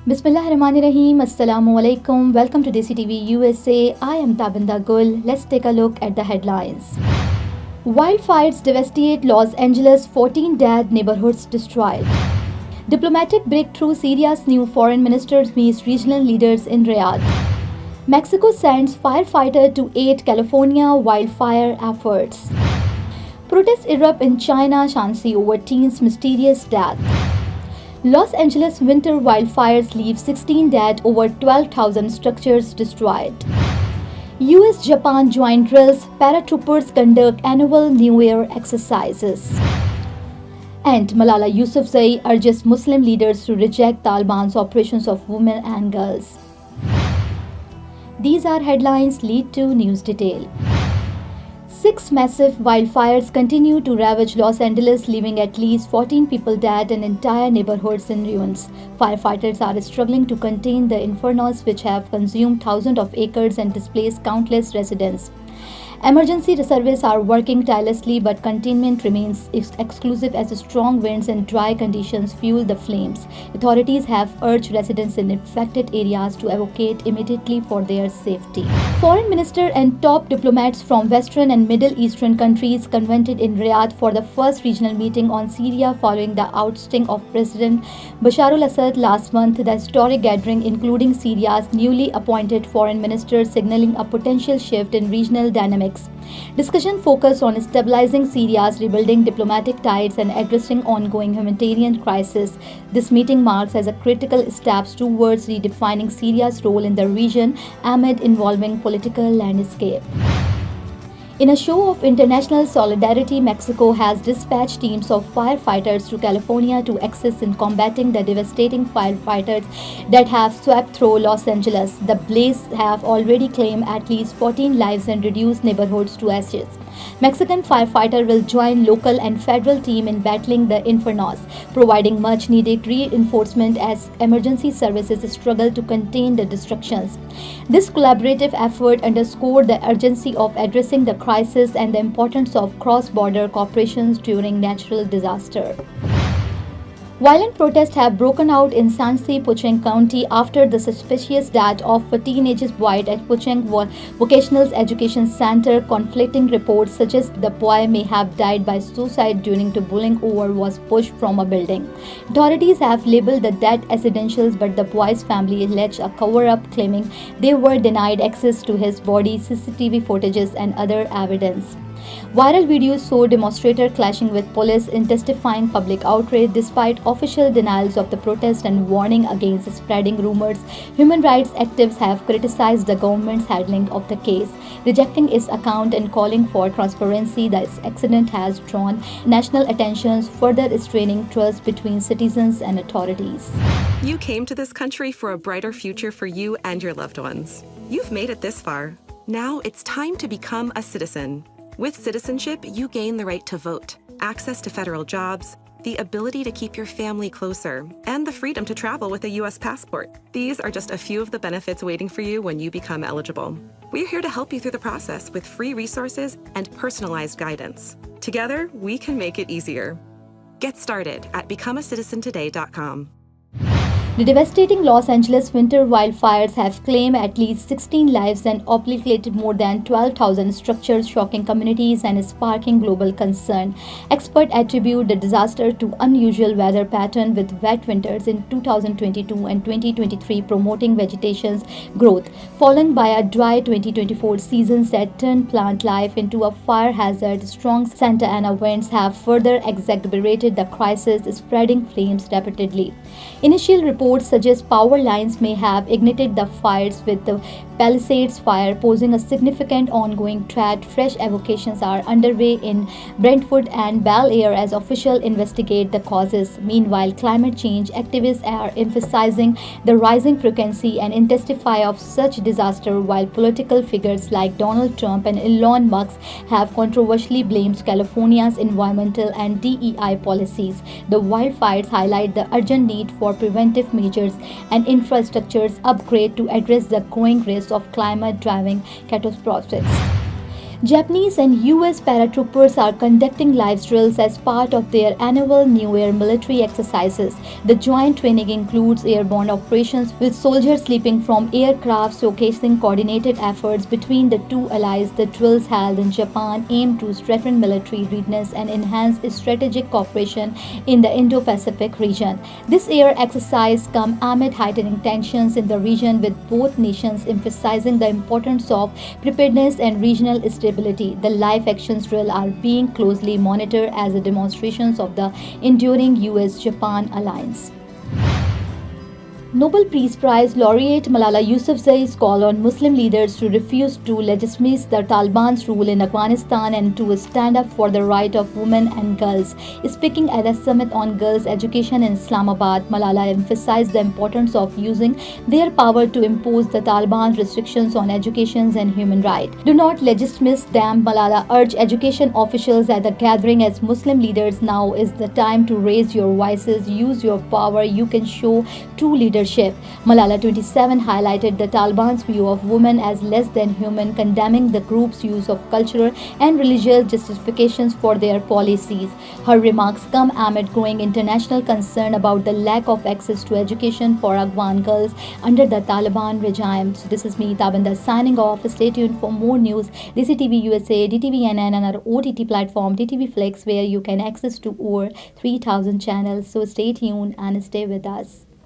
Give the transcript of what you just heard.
Bismillahirrahmanirrahim. Assalamu alaikum. Welcome to DESI TV USA. I am Tabinda Gul. Let's take a look at the headlines. Wildfires devastate Los Angeles, 14 dead, neighborhoods destroyed. Diplomatic breakthrough, Syria's new foreign minister meets regional leaders in Riyadh. Mexico sends firefighter to aid California wildfire efforts. Protests erupt in China, Shaanxi over teen's mysterious death. Los Angeles winter wildfires leave 16 dead, over 12,000 structures destroyed. US-Japan joint drills, paratroopers conduct annual New Year exercises. And Malala Yousafzai urges Muslim leaders to reject Taliban's operations of women and girls. These are headlines. Lead to news detail. 6 massive wildfires continue to ravage Los Angeles, leaving at least 14 people dead and entire neighborhoods in ruins. Firefighters are struggling to contain the infernos, which have consumed thousands of acres and displaced countless residents. Emergency services are working tirelessly, but containment remains exclusive as strong winds and dry conditions fuel the flames. Authorities have urged residents in affected areas to evacuate immediately for their safety. Foreign minister and top diplomats from Western and Middle Eastern countries convened in Riyadh for the first regional meeting on Syria following the ousting of President Bashar al-Assad last month. The historic gathering, including Syria's newly appointed foreign minister, signaling a potential shift in regional dynamics. Discussion focused on stabilizing Syria's rebuilding diplomatic ties and addressing ongoing humanitarian crisis. This meeting marks as a critical step towards redefining Syria's role in the region amid evolving political landscape. In a show of international solidarity, Mexico has dispatched teams of firefighters to California to assist in combating the devastating firefighters that have swept through Los Angeles. The blaze have already claimed at least 14 lives and reduced neighborhoods to ashes. Mexican firefighter will join local and federal team in battling the infernos, providing much-needed reinforcement as emergency services struggle to contain the destructions. This collaborative effort underscored the urgency of addressing the crisis and the importance of cross-border cooperation during natural disaster. Violent protests have broken out in Shaanxi, Pucheng County after the suspicious death of a teenage boy at Pucheng Vocational Education Center. Conflicting reports suggest the boy may have died by suicide during the bullying or was pushed from a building. Authorities have labeled the death accidentals, but the boy's family alleged a cover-up, claiming they were denied access to his body, CCTV footages, and other evidence. Viral videos show demonstrators clashing with police, intensifying public outrage despite official denials of the protest and warning against spreading rumors. Human rights activists have criticized the government's handling of the case, rejecting its account and calling for transparency. This accident has drawn national attention, further straining trust between citizens and authorities. You came to this country for a brighter future for you and your loved ones. You've made it this far. Now it's time to become a citizen. With Citizenship, you gain the right to vote, access to federal jobs, the ability to keep your family closer, and the freedom to travel with a U.S. passport. These are just a few of the benefits waiting for you when you become eligible. We're here to help you through the process with free resources and personalized guidance. Together, we can make it easier. Get started at becomeacitizentoday.com. The devastating Los Angeles winter wildfires have claimed at least 16 lives and obliterated more than 12,000 structures, shocking communities and sparking global concern. Experts attribute the disaster to unusual weather pattern, with wet winters in 2022 and 2023 promoting vegetation's growth, followed by a dry 2024 seasons that turned plant life into a fire hazard. Strong Santa Ana winds have further exacerbated the crisis, spreading flames rapidly. Initial reports suggest power lines may have ignited the fires, with the Palisades fire posing a significant ongoing threat. Fresh evacuations are underway in Brentwood and Bel Air as officials investigate the causes. Meanwhile, climate change activists are emphasizing the rising frequency and intensity of such disaster, while political figures like Donald Trump and Elon Musk have controversially blamed California's environmental and DEI policies. The wildfires highlight the urgent need for preventive measures and infrastructures upgrade to address the growing risk of climate-driven catastrophes. Japanese and US paratroopers are conducting live drills as part of their annual New Year military exercises. The joint training includes airborne operations with soldiers leaping from aircraft, showcasing coordinated efforts between the two allies. The drills held in Japan aim to strengthen military readiness and enhance strategic cooperation in the Indo-Pacific region. This air exercise comes amid heightening tensions in the region, with both nations emphasizing the importance of preparedness and regional stability. The live actions drill are being closely monitored as a demonstration of the enduring US-Japan alliance. Nobel Peace Prize laureate Malala Yousafzai's call on Muslim leaders to refuse to legitimize the Taliban's rule in Afghanistan and to stand up for the right of women and girls. Speaking at a summit on girls' education in Islamabad, Malala emphasized the importance of using their power to impose the Taliban's restrictions on education and human rights. Do not legitimize them, Malala urged education officials at the gathering. As Muslim leaders, now is the time to raise your voices, use your power. You can show true leadership. Malala 27 highlighted the Taliban's view of women as less than human, condemning the group's use of cultural and religious justifications for their policies. Her remarks come amid growing international concern about the lack of access to education for Afghan girls under the Taliban regime. So this is me, Tabinda, signing off. Stay tuned for more news. DESI TV USA, DTVNN, and our OTT platform DTV Flex, where you can access to over 3,000 channels. So stay tuned and stay with us.